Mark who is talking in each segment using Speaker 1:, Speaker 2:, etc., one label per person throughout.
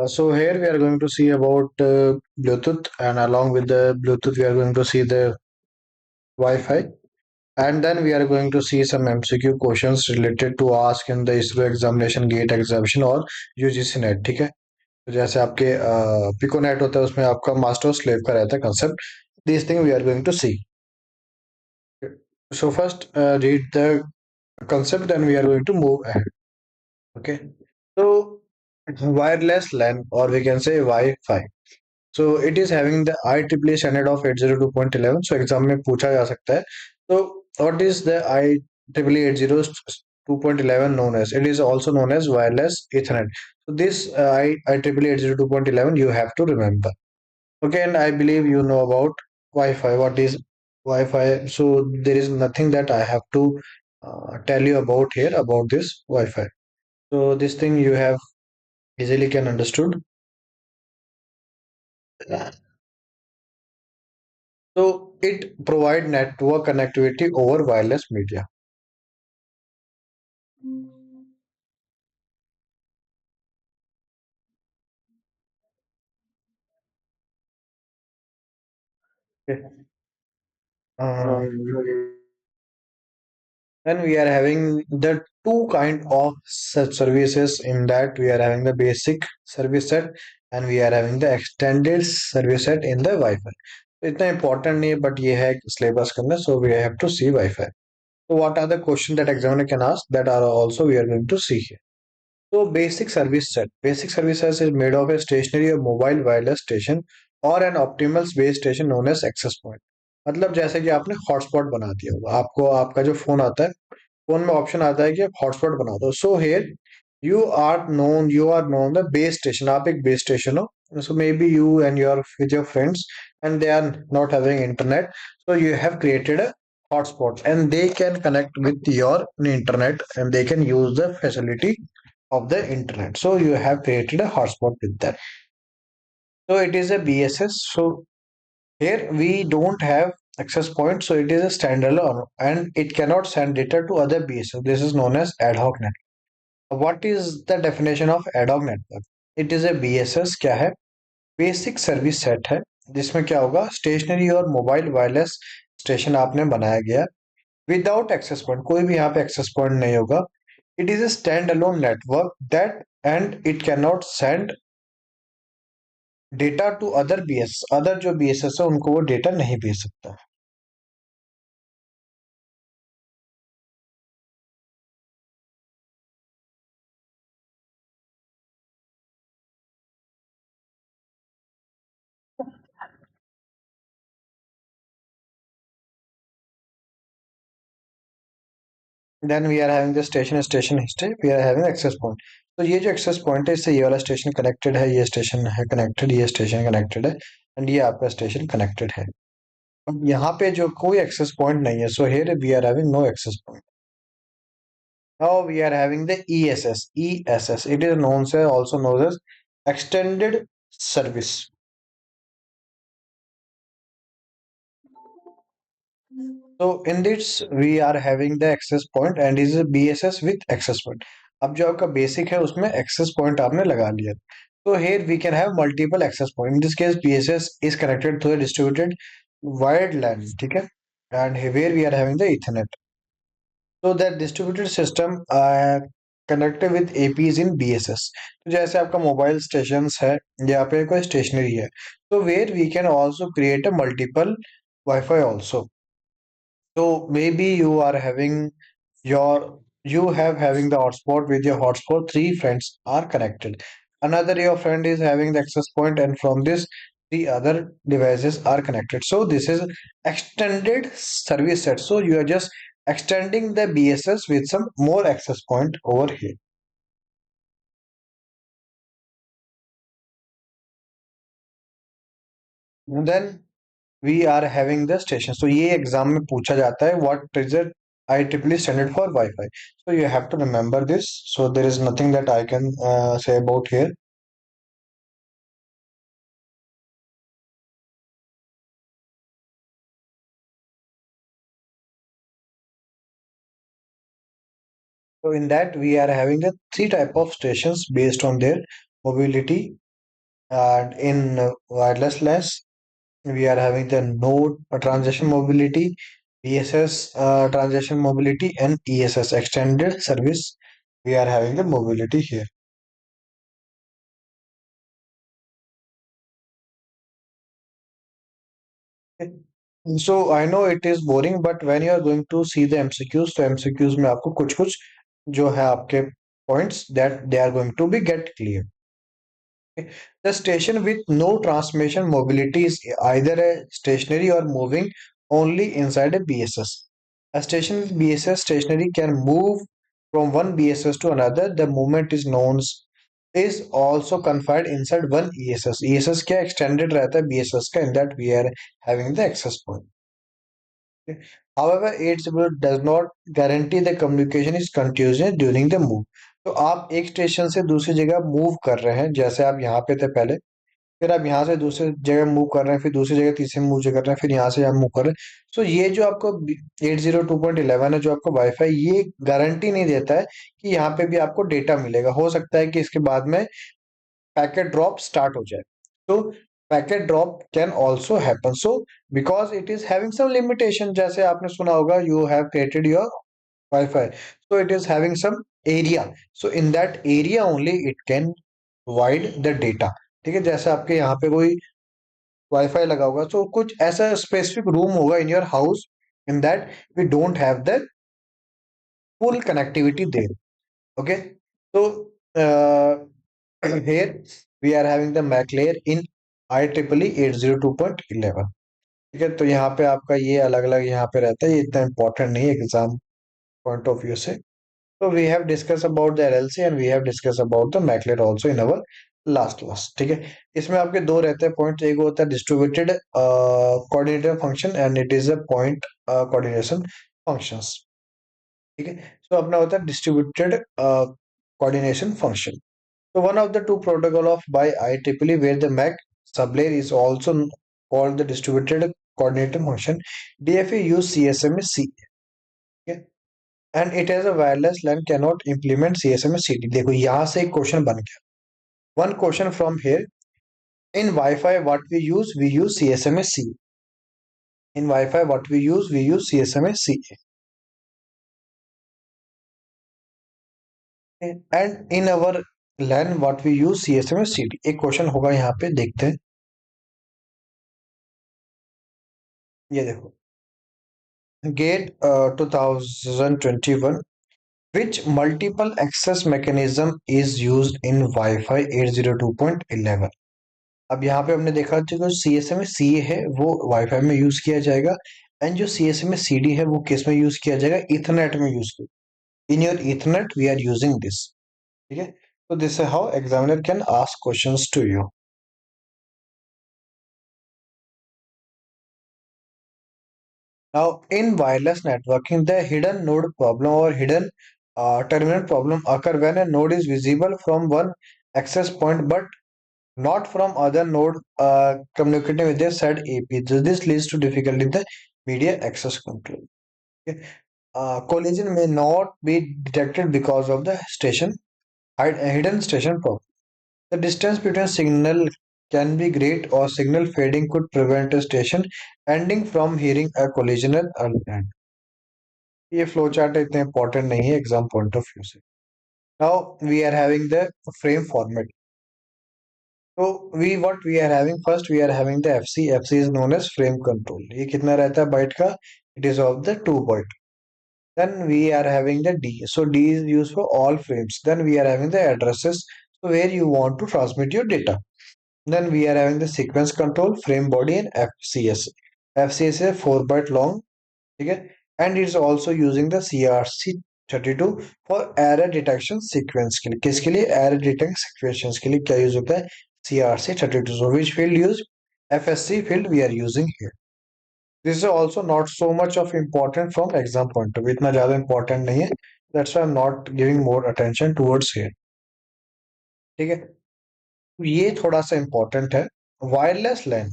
Speaker 1: So here we are going to see about Bluetooth, and along with the Bluetooth, we are going to see the Wi-Fi, and then we are going to see some MCQ questions related to ask in the ISRO examination, GATE examination और UGC net. ठीक है. तो जैसे आपके piconet होता है उसमें आपका मास्टर स्लेव का रहता है concept. This thing we are going to see. So first read the concept, then we are going to move ahead. Okay. So wireless LAN, or we can say Wi-Fi. So it is having the IEEE standard of 802.11. So exam में पूछा जा सकता है. So what is the IEEE 802.11 known as? It is also known as wireless Ethernet. So this IEEE 802.11 you have to remember. Okay, and I believe you know about Wi-Fi. What is Wi-Fi? So there is nothing that I have to tell you about here about this Wi-Fi. So this thing you have easily can understood. So it provide network connectivity over wireless media. Okay. Then we are having the two kind of such services. In that we are having the basic service set and we are having the extended service set in the Wi-Fi. इतना important नहीं है but ये है syllabus के अंदर, so we have to see Wi-Fi. So what are the questions that examiner can ask that are also we are going to see here. So basic service set. Basic service set is made of a stationary or mobile wireless station or an optimal base station known as access point. मतलब जैसे कि आपने hotspot बना दिया होगा, आपको आपका जो फोन आता है, फोन में ऑप्शन आता है कि आप हॉटस्पॉट बना दो. So here you are known the base station. आप एक बेस स्टेशन हो. So maybe you and your with your friends and they are not having internet. So you have created a hotspot and they can connect with your internet and they can use the facility of the internet. So you have created a hotspot with that. So it is a BSS. So here we don't have access point. So it is a standalone and it cannot send data to other BSS. This is known as ad hoc network. What is the definition of ad hoc network? It is a BSS. क्या है? Basic service set है जिसमें क्या होगा, stationery और mobile wireless station आपने बनाया गया विदाउट एक्सेस पॉइंट. कोई भी यहाँ पे एक्सेस पॉइंट नहीं होगा. It is a stand alone network that and it can not send data to other BS. Other जो बीएसएस है उनको वो डेटा नहीं भेज सकता. Then we are having the station history. We are having access point. तो ये जो एक्सेस पॉइंट है इससे ये वाला स्टेशन कनेक्टेड है, ये स्टेशन है कनेक्टेड, ये स्टेशन कनेक्टेड है एंड ये आपका स्टेशन कनेक्टेड है. अब यहाँ पे जो कोई एक्सेस पॉइंट नहीं है, so here we are having no access point. Now we are having the ESS. ESS. It is known as also known as extended service. So in this we are having the access point and is a BSS with access point. अब जो आपका basic है उसमें access point आपने लगा लिया. So here we can have multiple access point. In this case BSS is connected to a distributed wired LAN. ठीक है? And here we are having the Ethernet. So that distributed system connected with APs in BSS. तो जैसे आपका mobile station है यहाँ पे कोई stationary है, तो where we can also create a multiple wifi also. So maybe you are having your you have having the hotspot. With your hotspot, three friends are connected. Another your friend is having the access point, and from this three other devices are connected. So this is extended service set. So you are just extending the BSS with some more access point over here. And then we are having the station. So ये exam में पूछा जाता है what is it IEEE standard for Wi-Fi. So you have to remember this. So there is nothing that I can say about here. So in that we are having a three type of stations based on their mobility, and in wireless LAN we are having the node transition mobility, BSS transition mobility, and ESS extended service. We are having the mobility here. So I know it is boring, but when you are going to see the MCQs, तो MCQs में आपको कुछ कुछ जो है आपके points that they are going to be get clear. The station with no transmission mobility is either a stationary or moving only inside a BSS. A station with BSS stationary can move from one BSS to another. The movement is known is also confined inside one ESS. ESS क्या extended रहता है BSS का, in that we are having the access point. However, its does not guarantee the communication is continuous during the move. तो आप एक station से दूसरी जगह मूव कर रहे हैं, जैसे आप यहाँ पे थे पहले, फिर आप यहाँ से दूसरी जगह मूव कर रहे हैं, फिर दूसरी जगह तीसरी मूव कर रहे हैं, फिर यहाँ से यहाँ मूव कर रहे हैं। सो ये जो आपको 802.11 है, जो आपको वाईफाई, ये गारंटी नहीं देता है कि यहाँ पे भी आपको डेटा मिलेगा। हो सकता है कि इसके बाद में पैकेट ड्रॉप स्टार्ट हो जाए। तो packet drop can also happen, so because it is having some limitation. जैसे आपने सुना होगा, you have created your wifi, so it is having some area, so in that area only it can provide the data। ठीक है, जैसे आपके यहाँ पे कोई वाईफाई लगा होगा, तो कुछ ऐसा स्पेसिफिक रूम होगा in your house, in that we don't have the full connectivity there. Okay, so here we are having the MAC layer in IEEE 802.11। ठीक है, तो यहाँ पे आपका ये अलग अलग यहाँ पे रहता है, ये इतना इंपॉर्टेंट नहीं है एग्जाम पॉइंट ऑफ व्यू से। So we have discussed about the LLC and we have discussed about the MAC layer also in our last class। ठीक है, इसमें आपके दो रहते हैं पॉइंट, एक होता है distributed coordinator function and it is a point coordination functions. ठीक है, सो अपना होता है distributed coordination function. So one of the two protocol of by IEEE where the MAC sublayer is also called the distributed coordinator function, DFA use CSMA C। okay? And it has a wireless LAN cannot implement CSMA CD। देखो यहाँ से एक question बन गया। One question from here, in Wi-Fi what we use CSMA C। In Wi-Fi what we use CSMA C। And in our LAN what we use CSMA CD। एक question होगा यहाँ पे, देखते हैं। ये देखो, GATE 2021, which multiple access mechanism is used in Wi-Fi 802.11। अब यहाँ पे हमने देखा जो सी एस एम सी है वो वाईफाई में यूज किया जाएगा, एंड जो C S M C D है वो किस में यूज किया जाएगा, इथरनेट में यूज किया। In your Ethernet we are using this. ठीक है, तो this is how examiner can ask questions to you. Now, in wireless networking, the hidden node problem or hidden terminal problem occur when a node is visible from one access point but not from other node communicating with their said AP. So this leads to difficulty in the media access control. Okay. Collision may not be detected because of the hidden station problem. The distance between signal can be great or signal fading could prevent a station ending from hearing a collision at early end। ये flow chart इतने important नहीं है exam point of view से। Now we are having the frame format. तो we are having first, we are having the FC. FC is known as frame control. ये कितना रहता है बाइट का, it is of the 2 byte. Then we are having the D, so D is use for all frames. Then we are having the addresses, so where you want to transmit your data। Then we are having the sequence control, frame body and FCS। FCS is 4 byte long। ठीक है, and it's also using the CRC32 for error detection sequence के लिए। किसके लिए, error detection sequences के लिए क्या use होता है, CRC32। so which field use, FSC field we are using here। this is also not so much of important from exam point of view, इतना ज्यादा important नहीं है, that's why I'm not giving more attention towards here। ठीक है, ये थोड़ा सा important है। Wireless LAN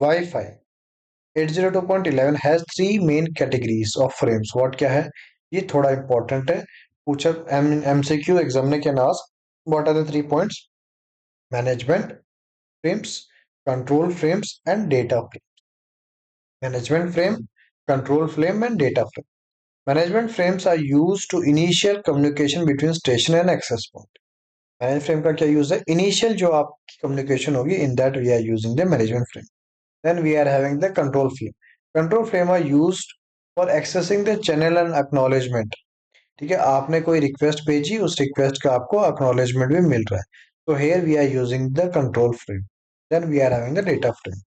Speaker 1: wifi 802.11 has 3 main categories of frames. What क्या है, ये थोड़ा इंपॉर्टेंट है। पूछा MCQ examiner can ask what are the 3 points. management frames, control frames, and data frame. Management frame, control frame, and data frame. Management frames are used to initial communication between station and access point. Manage frame का क्या use है? Initial जो आपकी communication होगी, in that we are using the management frame. Then we are having the control frame. Control frame are used for accessing the channel and acknowledgement. ठीक है, आपने कोई रिक्वेस्ट भेजी, उस रिक्वेस्ट का आपको एक्नॉलेजमेंट भी मिल रहा है. तो here we are using the control frame. Then we are having the data frame.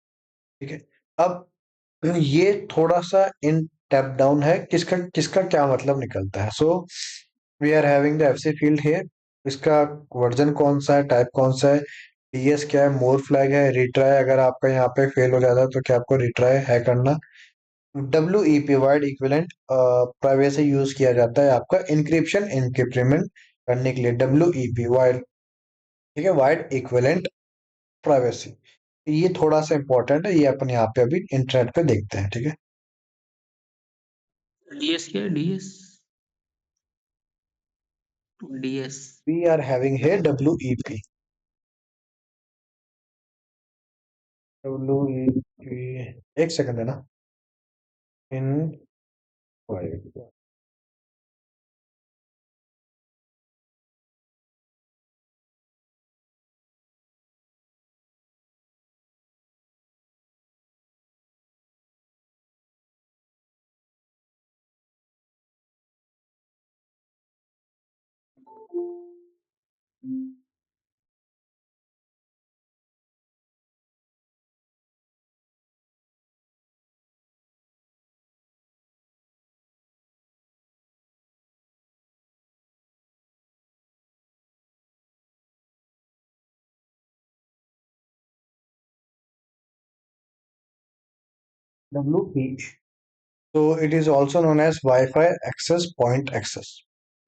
Speaker 1: ठीक है. अब ये थोड़ा सा इन टैप डाउन है, किसका किसका क्या मतलब निकलता है. So we are having the FC field here. इसका वर्जन कौन सा है, टाइप कौन सा है, डीएस क्या है, मोर फ्लैग है, रिट्राई अगर आपका यहाँ पे फेल हो जाता है तो क्या आपको रिट्राई है करना. W E P wide equivalent privacy use किया जाता है आपका इंक्रिप्शन इंक्रीमेंट करने के लिए. डब्ल्यू ई पी वाइड, ठीक है, वाइड इक्विवेलेंट प्राइवेसी. ये थोड़ा सा इंपॉर्टेंट है, ये अपन यहाँ पे अभी इंटरनेट पे देखते हैं. ठीक है.
Speaker 2: डीएस क्या है? DS DS
Speaker 1: We are having here WEP. WEP. एक सेकंड है ना. इन WP. So it is also known as Wi-Fi Access Point Access.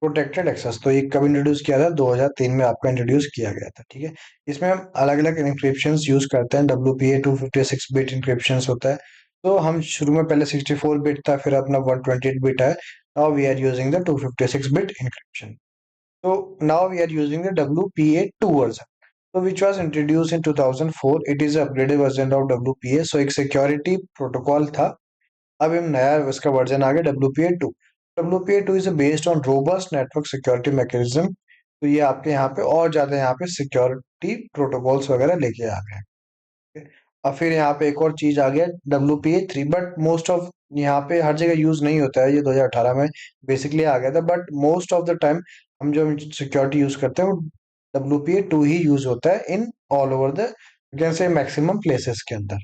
Speaker 1: Protected access. तो ये कब इंट्रोड्यूस किया था? 2003 में आपका इंट्रोड्यूस किया गया था. ठीक है. इसमें हम अलग अलग इंक्रिप्शन यूज करते हैं. WPA 256 बिट इंक्रिप्शन होता है. तो हम शुरू में पहले 64 बिट था, फिर अपना 128 बिट है. Now we are using the 256 bit encryption. So now we are using the WPA2 version. So which was introduced in 2004. It is a upgraded version of WPA. So एक security protocol था. अब हम नया इसका version आ गया WPA2. WPA2 is based on robust network security mechanism. तो ये आपके यहाँ पे और ज्यादा यहाँ पे सिक्योरिटी प्रोटोकॉल्स वगैरह लेके आ गए. अब फिर यहाँ पे एक और चीज आ गया WPA3. बट मोस्ट ऑफ यहाँ पे हर जगह यूज नहीं होता है, ये 2018 में बेसिकली आ गया था. But most of the time हम जो सिक्योरिटी यूज करते हैं वो WPA2 ही यूज होता है in all over the, can say, maximum places के अंदर.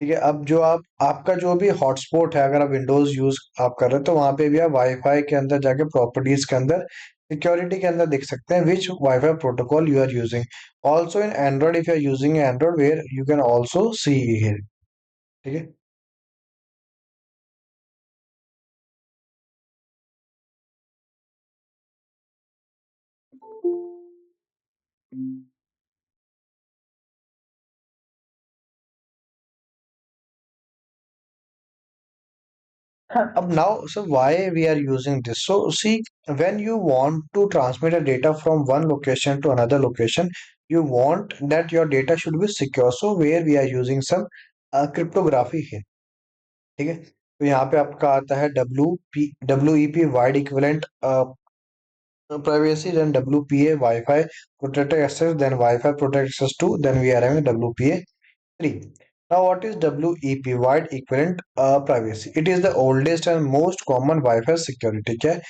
Speaker 1: ठीक है. अब जो आपका जो भी हॉटस्पॉट है, अगर आप विंडोज यूज आप कर रहे हैं तो वहां पे भी आप वाईफाई के अंदर जाके प्रॉपर्टीज के अंदर सिक्योरिटी के अंदर देख सकते हैं which WiFi protocol you are using. Also in Android, if you are using Android, where you can also see here. ठीक है. Ab now, so why we are using this? So see, when you want to transmit a data from one location to another location, you want that your data should be secure. So where we are using some cryptography here. ठीक है. तो यहाँ पे आपका आता है WEP wide equivalent privacy, then WPA Wi-Fi protected access, then Wi-Fi protected access 2, then we are having WPA 3. Now, what is WEP wide equivalent privacy? It is the oldest and most common Wi-Fi security. क्या है?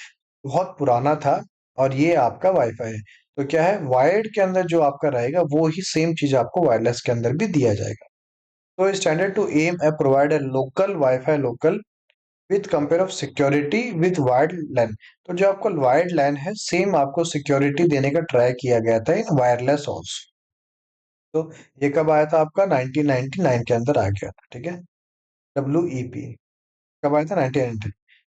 Speaker 1: बहुत पुराना था और ये आपका wifi है. तो क्या है, वायर्ड के अंदर जो आपका रहेगा वो ही सेम चीज आपको वायरलेस के अंदर भी दिया जाएगा. तो standard to M A provide a local WiFi local with compare of security with wired LAN. तो जो आपका वायर्ड लैन है, सेम आपको सिक्योरिटी देने का ट्राई किया गया था इन वायरलेस ऑल्सो. तो ये कब आया था? आपका 1999 के अंदर आ गया था. ठीक है. WEP कब आया था? 1999.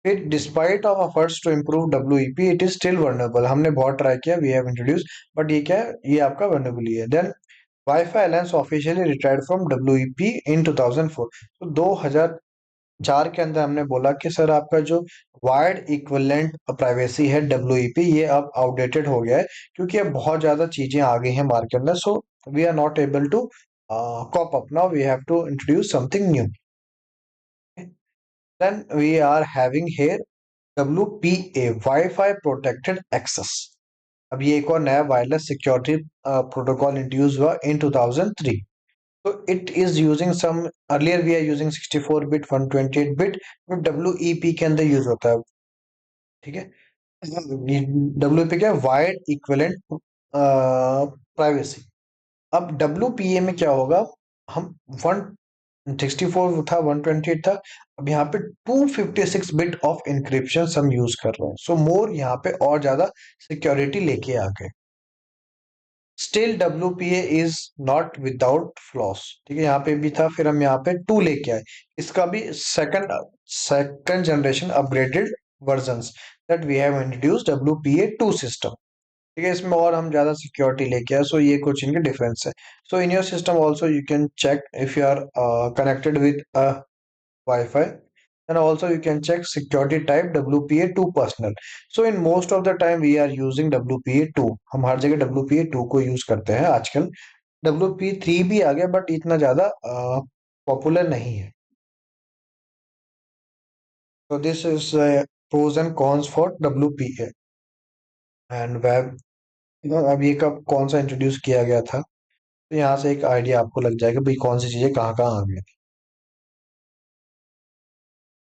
Speaker 1: फिर despite of efforts to improve WEP, it is still vulnerable. हमने बहुत ट्राई किया, वी हैव इंट्रोड्यूस, बट ये क्या है, ये आपका वर्नेबल ही है. Then wifi alliance officially retired from WEP in 2004. तो 2004 4 के अंदर हमने बोला कि सर आपका जो वायर्ड इक्विवेलेंट प्राइवेसी है WEP, ये अब आउटडेटेड हो गया है क्योंकि अब बहुत ज्यादा चीजें आ गई हैं मार्केट में, so we are not able to cop up now, we have to introduce something new. Then we are having here WPA, wifi protected access. अब ये एक और नया वायरलेस सिक्योरिटी प्रोटोकॉल इंट्रोड्यूस हुआ इन 2003. So it is using some, earlier we are using 64 bit 128 bit, तो WEP के अंदर use होता है. ठीक है. WEP क्या है? Wired equivalent privacy. अब WPA में क्या होगा, हम 164 था 128 था, अब यहाँ पे 256 बिट ऑफ इंक्रिप्शन हम यूज कर रहे हैं. सो मोर यहाँ पे और ज्यादा सिक्योरिटी लेके आ गए. Still WPA is not without floss. ठीक है, यहाँ पे भी था, फिर हम यहाँ पे 2 लेके आए. इसका भी second generation upgraded versions that we have introduced WPA 2 system. ठीक है, इसमें और हम ज्यादा सिक्योरिटी लेके आए. सो ये कुछ इनके डिफरेंस है. So in your system also you can check if you are connected with Wi-Fi. And also you can check security type WPA2 personal. So in most of the time we are using WPA2. हम हर जगह WPA2 को use करते हैं आजकल. WPA3 भी आ गया but इतना ज्यादा पॉपुलर नहीं है. So this is pros and cons for WPA and web. अब ये कब कौन सा इंट्रोड्यूस किया गया था, तो यहाँ से एक आइडिया आपको लग जाएगा भाई कौन सी चीजें कहाँ कहाँ आ गई.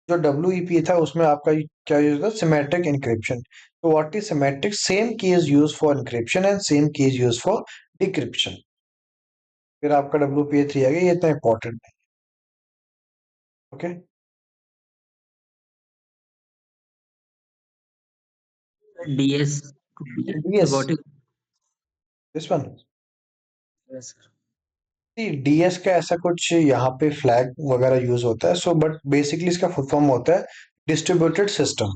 Speaker 1: जो WEP था उसमें आपका क्या यूज था, सिमेट्रिक इंक्रिप्शन. तो what is symmetric? Same key is use for encryption and same key is use for decryption. फिर आपका WPA3 आ गया, ये इतना इंपॉर्टेंट नहीं. Okay.
Speaker 2: DS. DS.
Speaker 1: DS,
Speaker 2: What is?
Speaker 1: This one.
Speaker 2: Yes, sir.
Speaker 1: DS का ऐसा कुछ यहाँ पे फ्लैग वगैरह यूज होता है, सो बट बेसिकली इसका फुल फॉर्म होता है डिस्ट्रीब्यूटेड सिस्टम.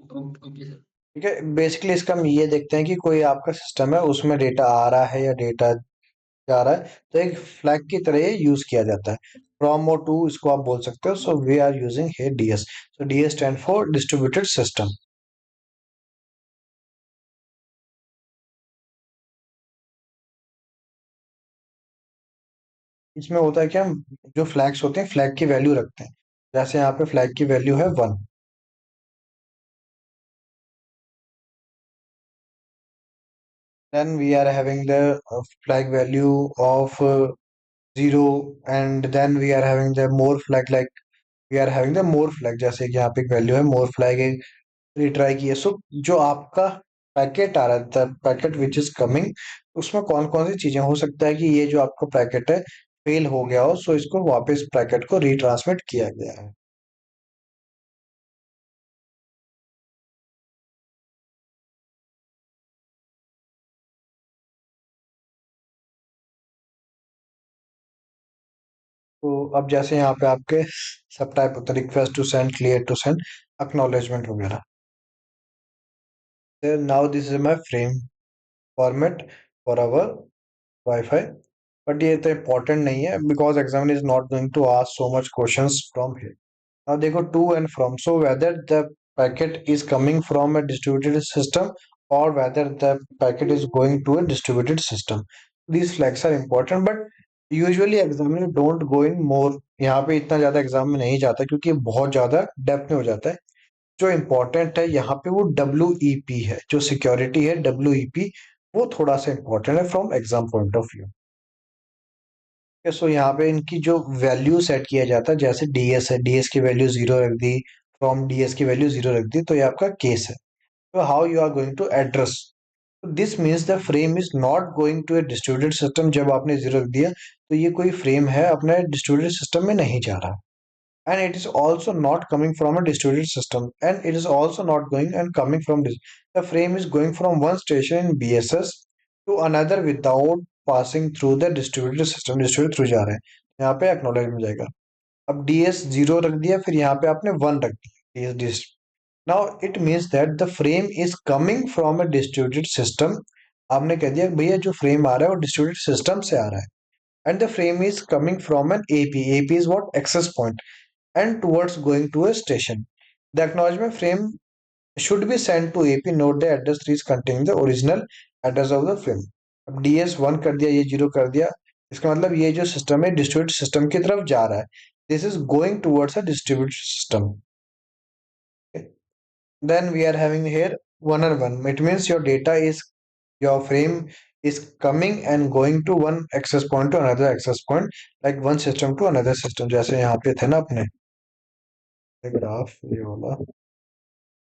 Speaker 2: Okay, sir.
Speaker 1: ठीक है, बेसिकली इसका हम ये देखते हैं कि कोई आपका सिस्टम है, उसमें डेटा आ रहा है या डेटा जा रहा है, तो एक फ्लैग की तरह ये यूज किया जाता है. फ्रॉम और टू इसको आप बोल सकते हो. So we are using here DS. So DS stand for distributed system. इसमें होता है क्या, हम जो फ्लैग्स होते हैं फ्लैग की वैल्यू रखते हैं. जैसे यहाँ पे फ्लैग की वैल्यू है 1. Then we are having the flag value of 0. And then we are having the more flag, like we are having the more flag. जैसे कि यहाँ पे एक वैल्यू है मोर फ्लैग, रिट्राई किए. सो जो आपका पैकेट आ रहा था, पैकेट विच इज कमिंग, उसमें कौन कौन सी चीजें हो सकता है कि ये जो आपका पैकेट है फेल हो गया हो, सो इसको वापस पैकेट को रिट्रांसमिट किया गया है. तो अब जैसे यहाँ पे आपके सब टाइप होता है, request to send, clear to send, acknowledgement वगैरह. Now this is my frame format for our WiFi. But ये तो इम्पोर्टेंट नहीं है because examiner is not going to ask so much questions from here. Now देखो to and from. So whether the packet is coming from a distributed system or whether the packet is going to a distributed system. These flags are important, but usually examiner don't go in more. यहाँ पे इतना ज्यादा exam में नहीं जाता क्योंकि बहुत ज्यादा डेप्थ में हो जाता है. जो इम्पोर्टेंट है यहाँ पे वो WEP है, जो सिक्योरिटी है WEP, वो थोड़ा सा इम्पोर्टेंट है from exam point of view. So यहाँ पे इनकी जो वैल्यू सेट किया जाता है, जैसे डीएस है, डीएस की वैल्यू 0 रख दी, फ्रॉम डीएस की वैल्यू 0 रख दी, तो ये आपका केस है. तो how you are going to address this means the frame is not going to a distributed system. जब आपने 0 रख दिया तो ये कोई फ्रेम है अपने डिस्ट्रीब्यूटेड सिस्टम में नहीं जा रहा. And it is also not coming from a distributed system, and it is also not going and coming from this. The frame is going from one station in BSS to another without passing through the distributed system. Distributed through जा रहे हैं, यहाँ पे acknowledge में जाएगा. अब DS 0 रख दिया, फिर यहाँ पे आपने 1 रख दिया, DS. Now it means that the frame is coming from a distributed system आपने कह दिया भैया जो फ्रेम आ रहा है वो डिस्ट्रीब्यूटेड सिस्टम से आ रहा है and the frame is coming from an AP, AP is what, access point, and towards going to a station. The acknowledgement frame should be sent to AP. Note the address trees containing the original address of the film. अब DS 1 कर दिया, ये 0 कर दिया, इसका मतलब ये जो सिस्टम है डिस्ट्रीब्यूटेड सिस्टम की तरफ जा रहा है. This is going towards a distributed system. Then we are having here 1 and 1. It means your data is, your frame is coming and going to one access point to another access point, like one system to another system. जैसे यहाँ पे थे ना अपने graph,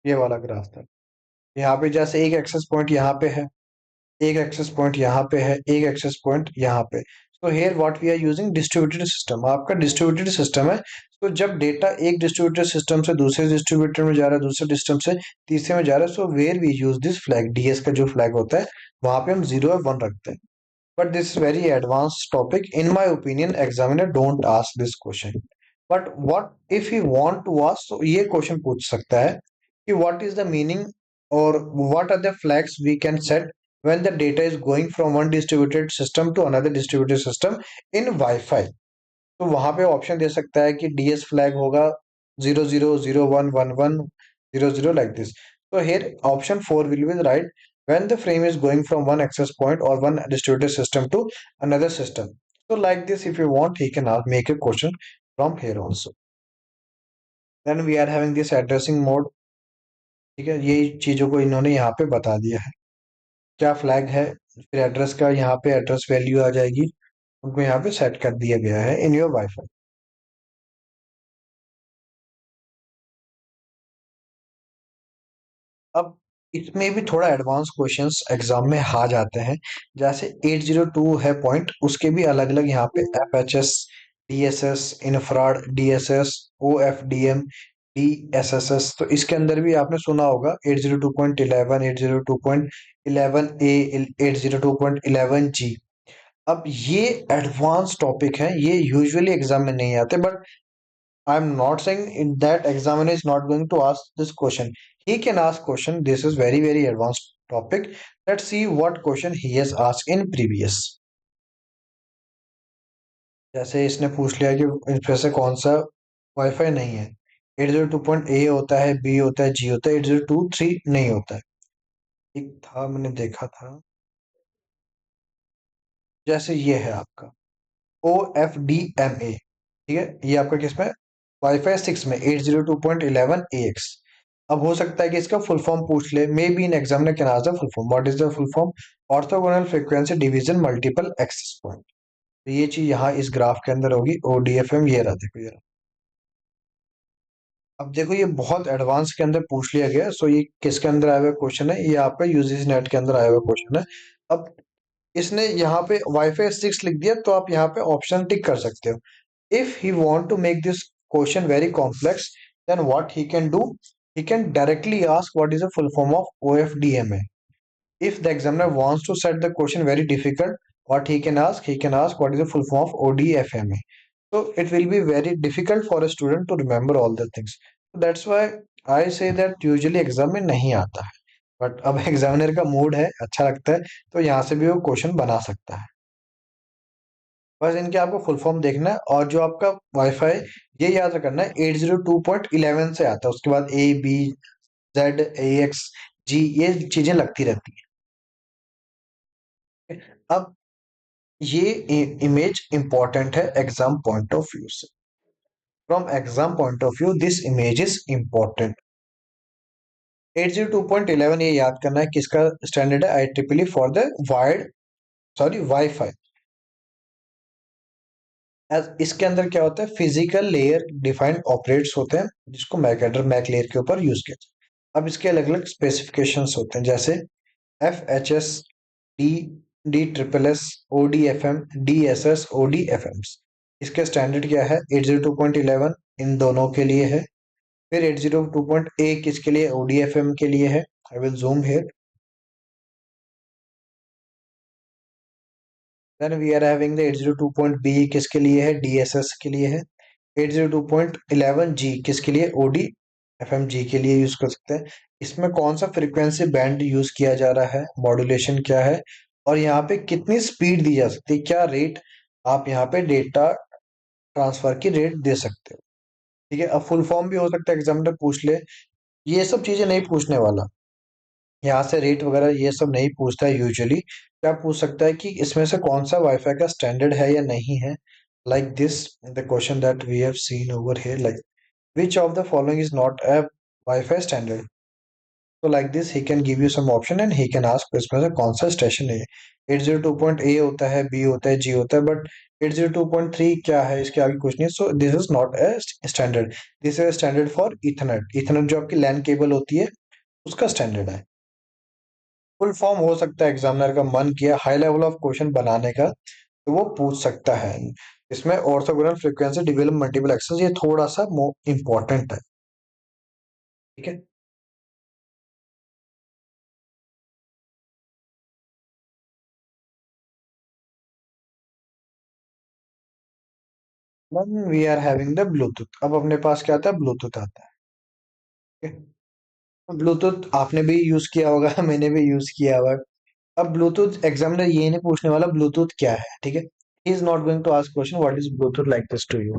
Speaker 1: ये वाला graph था. यहाँ पे जैसे एक एक्सेस पॉइंट यहाँ पे है, एक एक्सेस पॉइंट यहाँ पे है, एक एक्सेस पॉइंट यहाँ पे. So here what we are using, distributed system. आपका डिस्ट्रीब्यूटेड सिस्टम है. तो जब डेटा एक डिस्ट्रीब्यूटेड सिस्टम से दूसरे डिस्ट्रीब्यूटर में जा रहा है, दूसरे सिस्टम से तीसरे में जा रहा है, so where we use this flag, DS का जो फ्लैग होता है वहां पे हम 0 और 1 रखते हैं. But this is very advanced topic. In my opinion, examiner don't ask this question. But what if he want to ask? So ये question पूछ सकता है कि what is the meaning or what are the flags we can set when the data is going from one distributed system to another distributed system in Wi-Fi. तो वहां पे option दे सकता है कि डीएस फ्लैग होगा 00011100 like this. So here option 4 will be the right when the frame is going from one access point or one distributed system to another system. So like this, if you want, he can make a question from here also. Then we are having this addressing mode. ठीक है, ये चीजों को इन्होंने यहाँ पे बता दिया है क्या फ्लैग है, फिर एड्रेस का यहाँ पे एड्रेस वैल्यू आ जाएगी, उनको यहाँ पे सेट कर दिया गया है इन योर वाईफाई. अब इसमें भी थोड़ा एडवांस क्वेश्चंस एग्जाम में आ जाते हैं. जैसे 802 है पॉइंट, उसके भी अलग अलग यहाँ पे F H S, D S S, infrared, D S S, O F D M, D S S S. तो इसके अंदर भी आपने सुना होगा 802.11, 802.11 ए, 802.11 जी. अब ये एडवांस टॉपिक है, ये यूजुअली एग्जाम में नहीं आते, but I'm not saying that examiner is not going to ask this question. He can ask question. This is very very advanced topic. Let's see what question he has asked in previous. जैसे इसने पूछ लिया कि इसमें से कौन सा wifi नहीं है. 802.A होता है, बी होता है, जी होता है, 8023 नहीं होता है. एक था मैंने देखा था, जैसे ये है आपका OFDMA. ठीक है, ये आपका किसमें, वाईफाई 6 में 802.11ax. अब हो सकता है कि इसका फुल फॉर्म पूछ ले, maybe an examiner can ask the full form. What is the full form, orthogonal frequency division multiple access point. तो ये चीज यहाँ इस ग्राफ के अंदर होगी. ODFM ये रहा, देखो ये रहा. अब देखो ये बहुत एडवांस के अंदर पूछ लिया गया. सो ये किसके अंदर आया हुआ क्वेश्चन है, ये आपका यूजीसी नेट के अंदर आया हुआ क्वेश्चन है. अब इसने यहाँ पे वाईफाई 6 लिख दिया, तो आप यहाँ पे ऑप्शन टिक कर सकते हो. If he want to make this question very complex, then what he can do? He can directly ask what is the full form of OFDMA. If the examiner wants to set the question very difficult, what he can ask? He can ask what is the full form of ODFMA. So it will be very difficult for a student to remember all the things. So that's why I say that usually exam में नहीं आता है. But अब examiner का mood है, अच्छा लगता है, तो यहाँ से भी वो क्वेश्चन बना सकता है. बस इनके आपको फुल फॉर्म देखना है, और जो आपका वाईफाई, ये याद रखना है 802.11 से आता है. उसके बाद A B Z AX G ये चीजें लगती रहती है. अब ये इमेज इंपॉर्टेंट है एग्जाम पॉइंट ऑफ व्यू से. From exam point of view this image is important. 802.11 ये याद करना है किसका स्टैंडर्ड है, IEEE for the wide, sorry wifi. इसके अंदर क्या होता है, फिजिकल लेयर डिफाइंड ऑपरेट्स होते हैं, जिसको मैक मैक लेयर के ऊपर यूज किया. अब इसके अलग अलग स्पेसिफिकेशंस होते हैं, जैसे FHS, D D triple S, ODFM, DSS, ODFM. इसके स्टैंडर्ड क्या है, 802.11 इन दोनों के लिए है. फिर 802.A किसके लिए, ODFM के लिए है. I will zoom here. Then we are having the 802.B किसके लिए है, DSS के लिए है. 802.11G किसके लिए, ODFMG के लिए यूज कर सकते हैं. इसमें कौन सा फ्रीक्वेंसी बैंड यूज किया जा रहा है, मॉड्यूलेशन क्या है, और यहाँ पे कितनी स्पीड दी जा सकती है, क्या रेट आप यहाँ पे डेटा ट्रांसफर की रेट दे सकते हो। ठीक है, अब फुल फॉर्म भी हो सकता है एग्जामिनर पूछ ले, ये सब चीजें नहीं पूछने वाला, यहाँ से रेट वगैरह ये सब नहीं पूछता है यूजुअली। क्या पूछ सकता है कि इसमें से कौन सा वाईफाई का स्टैंडर्ड है या नहीं है, like this the question that we have seen over here, like which of the following is not a Wi-Fi standard? So like this he can give you some option and he can ask इसमें से कौन सा station है। 802.A होता है, B होता है, G होता है, बट 802.3 क्या है, इसके आगे कुछ नहीं। So this is not a standard, this is standard for Ethernet. Ethernet जो आपकी लैन केबल होती है उसका स्टैंडर्ड है। फुल फॉर्म हो सकता है एग्जामिनर का मन किया हाई लेवल ऑफ क्वेश्चन बनाने का तो वो पूछ सकता है। इसमें orthogonal frequency develop multiple access ये थोड़ा सा इंपॉर्टेंट है। ठीक है, we are having the Bluetooth. अब अपने पास क्या आता है, ब्लूटूथ आता है। ठीक है, ब्लूटूथ आपने भी यूज किया होगा मैंने भी यूज किया हुआ है। अब ब्लूटूथ एग्जामिनर ये नहीं पूछने वाला ब्लूटूथ क्या है, ठीक है, he is not going to ask question what is Bluetooth like this to you.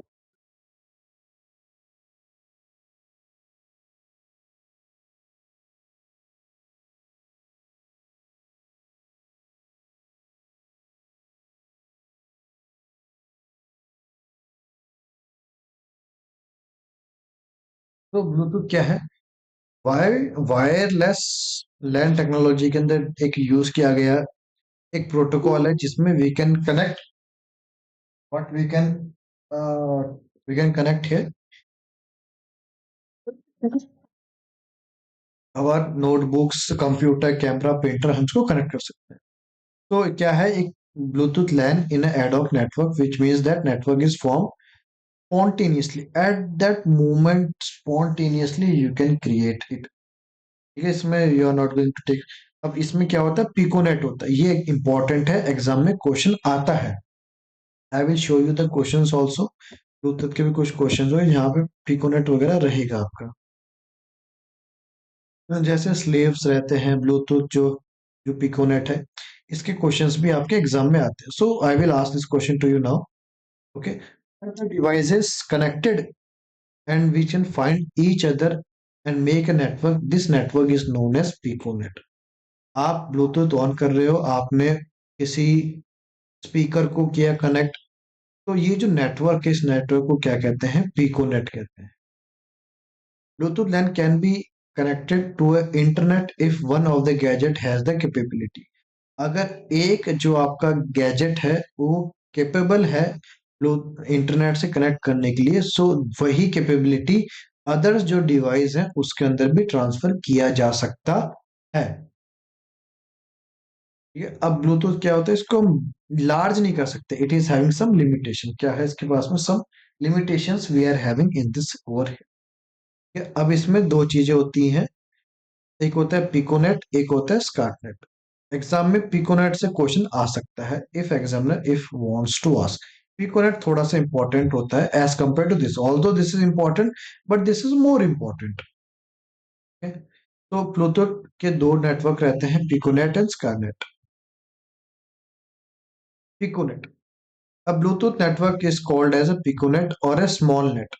Speaker 1: तो ब्लूटूथ क्या है, वायरलेस लैन टेक्नोलॉजी के अंदर एक यूज किया गया एक प्रोटोकॉल है जिसमें what we can connect here our notebooks, computer, camera, printer, हम इसको कनेक्ट कर सकते हैं। तो क्या है, एक Bluetooth LAN an ad hoc network which means that network is form spontaneously at that moment, spontaneously you can create it। ठीक है, इसमें you are not going to take. अब इसमें क्या होता है, पिकोनेट होता है, ये इंपॉर्टेंट है, एग्जाम में क्वेश्चन आता है। I will show you the questions also, Bluetooth के भी कुछ क्वेश्चंस हो यहाँ पे पिकोनेट वगैरह रहेगा आपका। जैसे स्लेव्स रहते हैं ब्लूटूथ जो जो पिकोनेट है, इसके क्वेश्चंस भी आपके एग्जाम में आते हैं। So I will ask this question to you now. Okay, devices connected and we can find each other and make a network, this network is known as piconet। आप Bluetooth on कर रहे हो, आपने किसी speaker को किया connect, तो ये जो नेटवर्क है इस नेटवर्क को क्या कहते हैं, पिकोनेट कहते हैं। Bluetooth LAN can be connected to internet if one of the gadget has the capability. अगर एक जो आपका गैजेट है वो कैपेबल है इंटरनेट से कनेक्ट करने के लिए, सो वही कैपेबिलिटी अदर्स जो डिवाइस है उसके अंदर भी ट्रांसफर किया जा सकता है। ठीक है, अब ब्लूटूथ क्या होता है, इसको हम लार्ज नहीं कर सकते, it is having some limitation. क्या है इसके पास में, some limitations we are having in this over here. अब इसमें दो चीजें होती हैं, एक होता है पिकोनेट, एक होता है स्कारनेट। एग्जाम में पिकोनेट से क्वेश्चन आ सकता है if examiner if wants to ask. Piconet थोड़ा सा इंपॉर्टेंट होता है as compare to this, although this is important but this is more important. तो ब्लूटूथ के दो नेटवर्क रहते हैं, piconet and scatternet. Piconet, a bluetooth network is called as a piconet or a small net।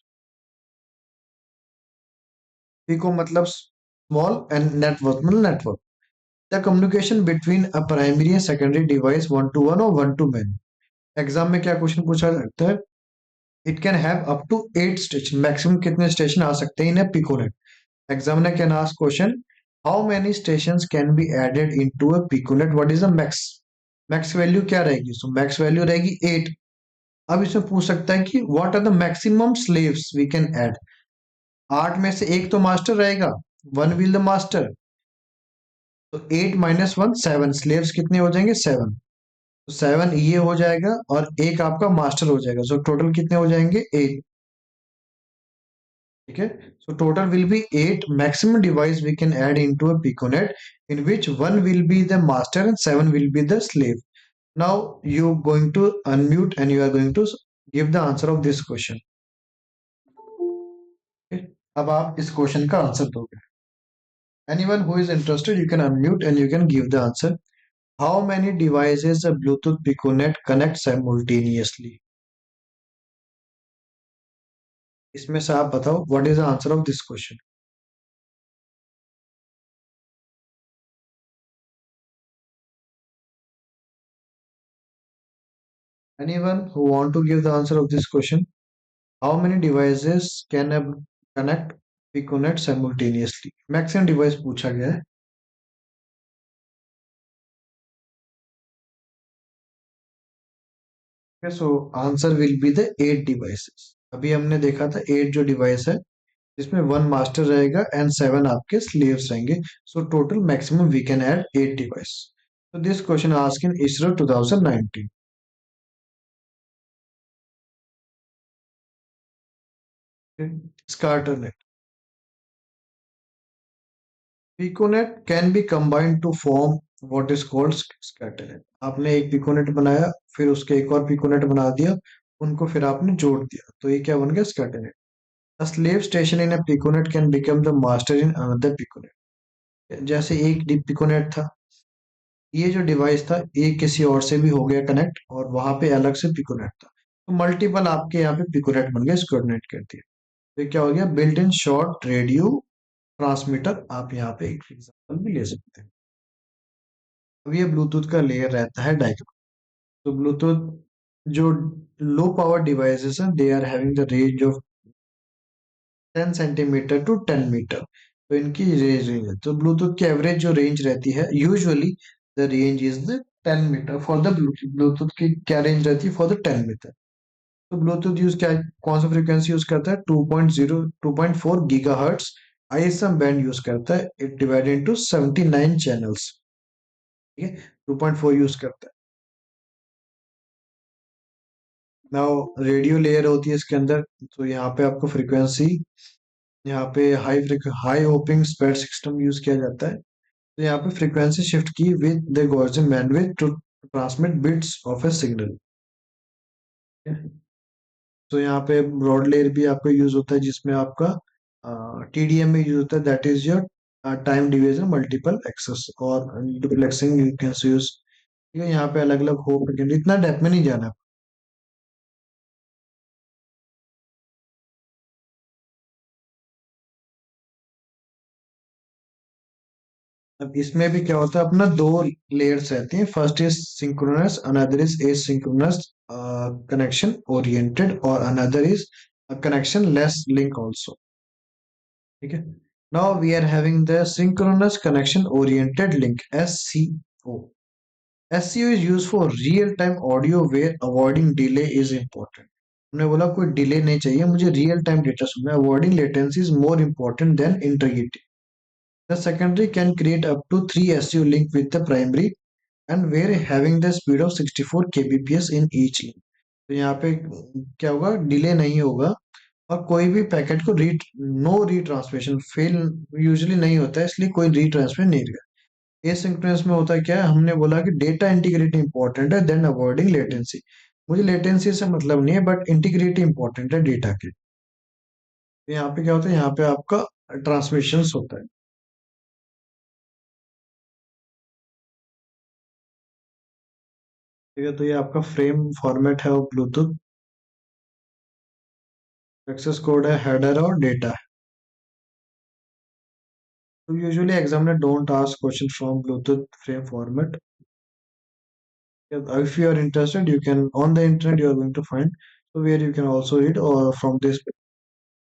Speaker 1: pico मतलब small and network मतलब network, the communication between a primary and secondary device one to one or one to many। Exam में क्या question पूछा जाता है, it can have up to 8 station, maximum कितने station आ सकते हैं in a piconet. Examiner can ask question how many stations can be added into a piconet, what is the max, max value क्या रहेगी, सो max value रहेगी 8। अब इसमें पूछ सकता है कि what are the maximum slaves we can add. 8 में से एक तो मास्टर रहेगा, वन विल द मास्टर, तो 8 माइनस 1 7, स्लेव्स कितने हो जाएंगे 7, तो 7 ये हो जाएगा और एक आपका मास्टर हो जाएगा, सो टोटल कितने हो जाएंगे 8। ठीक है, so total will be 8 maximum device we can add into a piconet in which one will be the master and 7 will be the slave. Now you going to unmute and you are going to give the answer of this question. अब आप इस question का answer दोगे। Anyone who is interested, you can unmute and you can give the answer. How many devices a Bluetooth Piconet connect simultaneously? इसमें से आप बताओ, what is the answer of this question? Anyone who want to give the answer of this question? How many devices can a connect Piconet simultaneously? Maximum device पूछा गया है. Okay, so answer will be the 8 devices. अभी हमने देखा था 8 जो device है जिसमें 1 मास्टर रहेगा एंड 7 आपके स्लेव्स रहेंगे. So total maximum we can add 8 device. So this question asked in ISRO 2019. Okay. Scaternet. Piconet can be combined to form what is called scaternet. आपने एक पिकोनेट बनाया, फिर उसके एक और पिकोनेट बना दिया, उनको फिर आपने जोड़ दिया, तो ये क्या बन गया? Scatternet. A slave station in a piconet can become the master in another piconet. जैसे एक पिकोनेट था, ये जो डिवाइस था ये किसी और से भी हो गया कनेक्ट और वहां पे अलग से पिकोनेट था, तो मल्टीपल आपके यहाँ पे पिकोनेट बन गए, स्क्वाडनेट कहते हैं. तो ये क्या हो गया? Built in short radio transmitter. आप यहाँ पे एक एग्जांपल भी ले सकते हैं. अब ये ब्लूटूथ का लेयर रहता है डायग्राम. तो ब्लूटूथ जो लो पावर डिवाइसेस हैं they are having the range of 10 centimetre to 10 metre. तो इनकी रेंज है. तो ब्लूटूथ की एवरेज जो रेंज रहती है usually the range is the 10 metre for the Bluetooth. Bluetooth की क्या रेंज रहती है फॉर द 10 मीटर? तो ब्लूटूथ यूज क्या, कौन सा फ्रीक्वेंसी यूज करता है? 2.0 2.4 गीगाहर्ट्ज आईएसएम बैंड यूज करता है. It divided into 79 channels. ठीक है, 2.4 यूज करता है. नाउ रेडियो लेयर होती है इसके अंदर. तो यहाँ पे आपको फ्रीक्वेंसी, यहाँ पे high hopping spread system use किया जाता है. तो यहाँ पे frequency shift key with the Gaussian bandwidth to transmit bits of a signal. तो यहाँ पे ब्रॉड लेयर भी आपका यूज होता है जिसमें आपका टीडीएम में यूज होता है, that is your time division multiple access और डुप्लेक्सिंग यू कैन यूज. ठीक है, यहाँ पे अलग अलग हो, इतना डेप्थ में नहीं जाना. अब इसमें भी क्या होता है, अपना दो लेयर्स रहती हैं. First is synchronous, another is asynchronous connection oriented और another is connectionless link also. ठीक है. Now we are having the synchronous connection oriented link, SCO. SCO is used for real time audio where avoiding delay is important. हमने बोला कोई delay नहीं चाहिए, मुझे real time data सुनना है. Avoiding latency is more important than integrity. The secondary can create up to 3 SU link with the primary and where having the speed of 64 kbps in each link. तो यहाँ पे क्या होगा? Delay नहीं होगा और कोई भी पैकेट को नो रीट्रांसमिशन फेल यूजुअली नहीं होता है, इसलिए कोई रीट्रांसमिट नहीं रहेगा. एसिंक्रोनस में होता है क्या है? हमने बोला कि डेटा इंटीग्रिटी इंपॉर्टेंट है देन अवॉइडिंग लेटेंसी. मुझे लेटेंसी से मतलब नहीं है बट इंटीग्रिटी इंपॉर्टेंट है डेटा के. तो यहाँ पे क्या होता है? यहाँ पे आपका ट्रांसमिशन होता है. ठीक है, तो ये आपका फ्रेम फॉर्मेट है और ब्लूटूथ. एक्सेस कोड है, हेडर और डेटा है. तो usually examiner don't ask question from Bluetooth frame format. If you are interested, you can on the internet you are going to find, so where you can also read or from this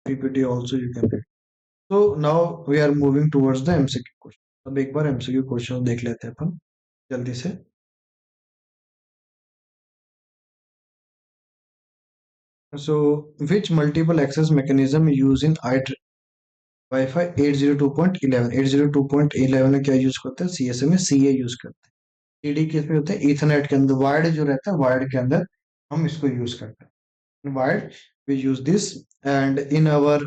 Speaker 1: PPT also you can read. So now we are moving towards the MCQ question. अब एक बार MCQ question देख लेते हैं अपन जल्दी से. So which multiple access mechanism used in Wi-Fi 802.11? 802.11 में क्या use करते हैं? CSM में CA यूज करते हैं. TD किस में होते हैं? ईथरनेट के अंदर. वायर्ड जो रहता है वायर्ड के अंदर हम इसको यूज करते हैं. Wired, we use this, and in our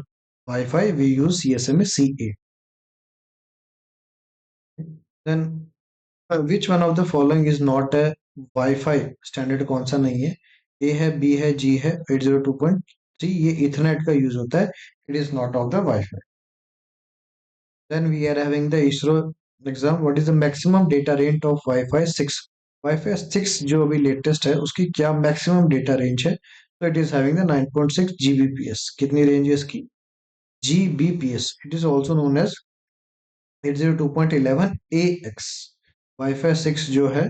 Speaker 1: Wi-Fi we use CSMA CA. Then which one of the following is not a Wi-Fi standard? कौन सा नहीं है? A है, B है, G है. 802.3 ये Ethernet का यूज होता है. It is not of the Wi-Fi. Then we are having the ISRO exam. What is the maximum data range of Wi-Fi 6? Wi-Fi 6 जो अभी लेटेस्ट है उसकी क्या मैक्सिमम डेटा रेंज है? तो it is having the 9.6 Gbps. कितनी range है इसकी? Gbps. It is also known as 802.11 AX. Wi-Fi 6 जो है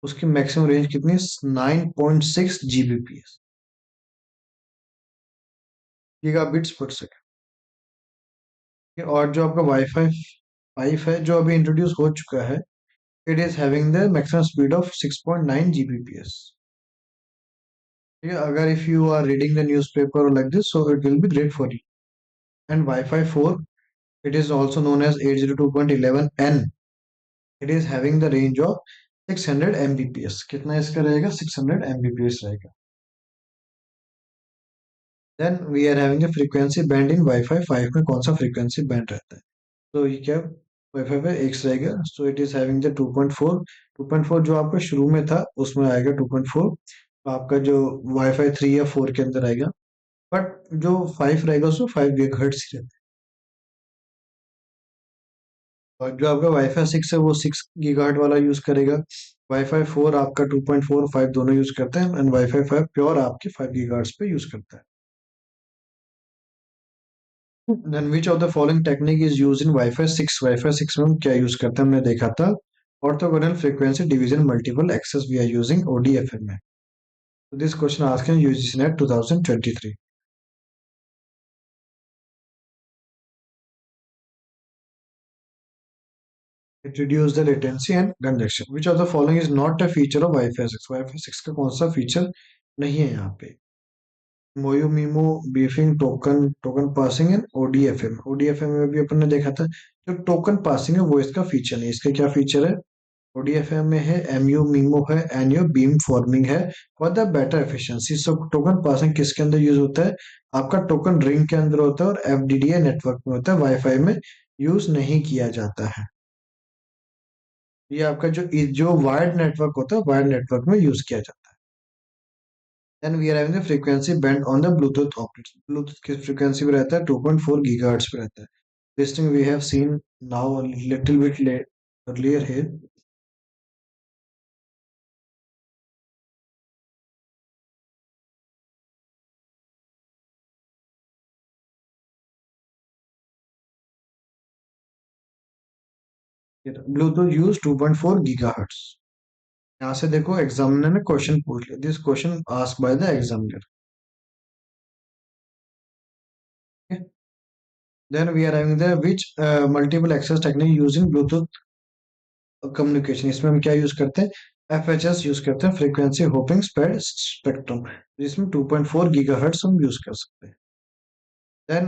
Speaker 1: उसकी मैक्सिमम रेंज कितनी? 9.6 Gbps गीगाबिट्स पर सेकंड। और जो आपका वाईफाई 5 है जो अभी इंट्रोड्यूस हो चुका है, it is having the maximum speed of 6.9 Gbps. Yeah, agar if you are reading the newspaper like this, so it will be great for you. And Wi-Fi 4, it is also known as 802.11n. It is having the range of 600 Mbps. कितना इसका रहेगा? 600 Mbps रहेगा. Then we are having a frequency band in Wi-Fi 5 में कौन सा frequency band रहता है? तो ये क्या वाईफाई पे एक्स रहेगा. So it is having the 2.4 जो आपका शुरू में था उसमें आएगा 2.4. आपका जो वाईफाई 3 या 4 के अंदर आएगा. बट जो 5 रहेगा उसमें 5 गीगाहर्ट्ज ही रहता है. और जो आपका वाईफाई 6 है वो 6 गीगाहर्ट्ज वाला यूज करेगा. वाईफाई 4 आपका 2.4 5 दोनों यूज करते हैं. एंड वाईफाई 5 प्योर आपके 5 गीगाहर्ट्ज पे यूज करता है. Then which of the following technique is used in Wi-Fi 6? Wi-Fi 6 में हम क्या यूज करते हैं? हमने देखा था orthogonal frequency division multiple access we are using ODFM में. So this question asked in UGC NET 2023. It reduces the latency and congestion. Which of the following is not a feature of Wi-Fi 6? Wi-Fi 6 का कौन सा feature नहीं है यहाँ पे? मोयो memo beefing token passing and ODFM में भी अपन ने देखा था. जो टोकन पासिंग है वो इसका फीचर नहीं. इसका क्या फीचर है? ODFM में है MU मीमो है NU बीम फॉर्मिंग है for the better efficiency. So token passing किसके अंदर यूज होता है? आपका टोकन रिंग के अंदर होता है और FDDI नेटवर्क में होता है. वाईफाई में यूज नहीं किया जाता है. ये आपका जो वायर्ड नेटवर्क होता है वायर्ड नेटवर्क में यूज किया जाता है. Then we are having the frequency band on the Bluetooth operates. Bluetooth किस फ्रीक्वेंसी पे रहता है? 2.4 गीगाहर्ट्ज पे रहता है. This thing we have seen now little bit earlier here. Bluetooth use 2.4 gigahertz. यहाँ से देखो एग्जामिनर ने क्वेश्चन पूछ लिया. This question asked by the examiner. Then we are having the which multiple access technique use in Bluetooth communication. इसमें हम क्या use करते हैं? FHS यूज करते हैं, फ्रीक्वेंसी होपिंग स्प्रेड स्पेक्ट्रम. जिसमें 2.4 गीगाहर्ट्ज हम यूज कर सकते हैं. Then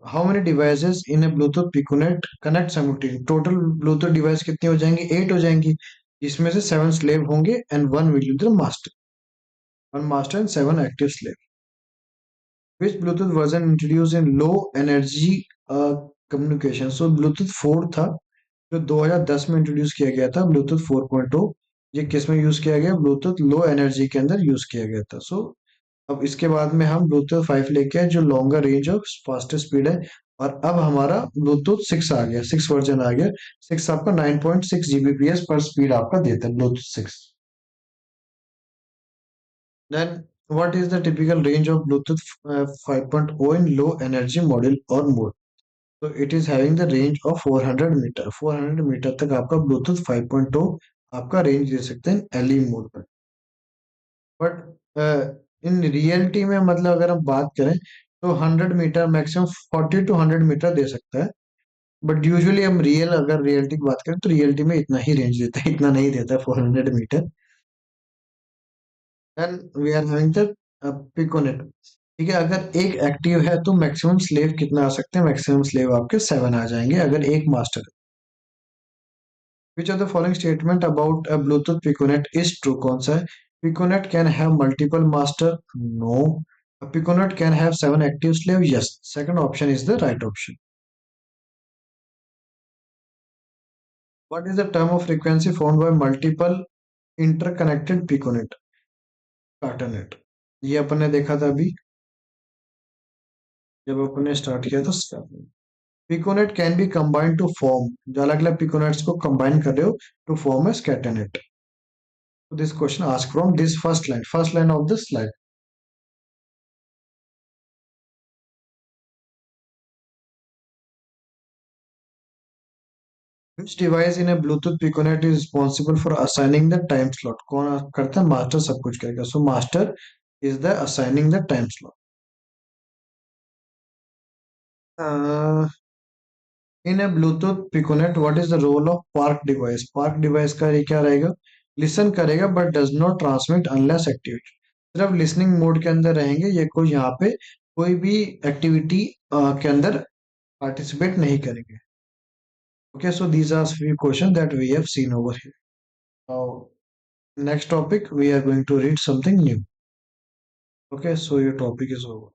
Speaker 1: how many devices in a Bluetooth piconet connect simultaneously. Total Bluetooth device कितनी हो जाएंगी? 8 हो जाएंगी. इसमें से 7 स्लेव होंगे and 1 will be the master. 1 master and 7 active slave. Which Bluetooth version introduced in low energy communication? So Bluetooth 4 था जो 2010 में इंट्रोड्यूस किया गया था. Bluetooth 4.0 ये किस में यूज किया गया? Bluetooth लो एनर्जी के अंदर यूज किया गया था. सो अब इसके बाद में हम Bluetooth 5 लेके आए जो लॉन्गर रेंज और फास्टर स्पीड है. और अब हमारा Bluetooth 6 आ गया, 6 वर्जन आ गया. 6 आपका 9.6 Gbps पर स्पीड आपका देता है Bluetooth 6. Then, what is the typical range of Bluetooth 5.0 in low energy model or mode? So it is having the range of 400 metre. 400 metre तक आपका Bluetooth 5.0 आपका रेंज दे सकते हैं LE मोड पर. बट इन रियलिटी में मतलब अगर हम बात करें तो 100 मीटर मैक्सिमम 40 टू 100 मीटर दे सकता है. बट यूजुअली हम अगर रियलिटी की बात करें तो रियलिटी में इतना ही रेंज देता है, इतना नहीं देता 400 metre. And we are having the piconet. ठीक है, अगर एक एक्टिव है तो मैक्सिमम स्लेव कितना आ सकते हैं? मैक्सिमम स्लेव आपके 7 आ जाएंगे अगर एक मास्टर है. Which of the following statement about a Bluetooth piconet is true? कौन सा है? Piconet can have multiple master. No. Piconet can have 7 active slave. Yes. Second option is the right option. What is the term of frequency found by multiple interconnected piconet? Scatternet. ये अपन ने देखा था अभी जब अपन ने स्टार्ट किया था. Piconet can be combined to form, जो अलग अलग पिकोनेट्स को कंबाइन कर रहे हो to form a scatternet. This question asked from this first line of this slide. Which device in a Bluetooth Piconet is responsible for assigning the time slot? कौन करता है? मास्टर सब कुछ करेगा. So master is the assigning the time slot. In a Bluetooth Piconet, what is the role of park device? Park device का ये क्या रहेगा? Listen करेगा but does not transmit unless activity. सिर्फ listening mode के अंदर रहेंगे, ये कोई यहाँ पे कोई भी activity के अंदर participate नहीं करेंगे. Okay, so these are few questions that we have seen over here. Now, next topic, we are going to read something new. Okay, so your topic is over.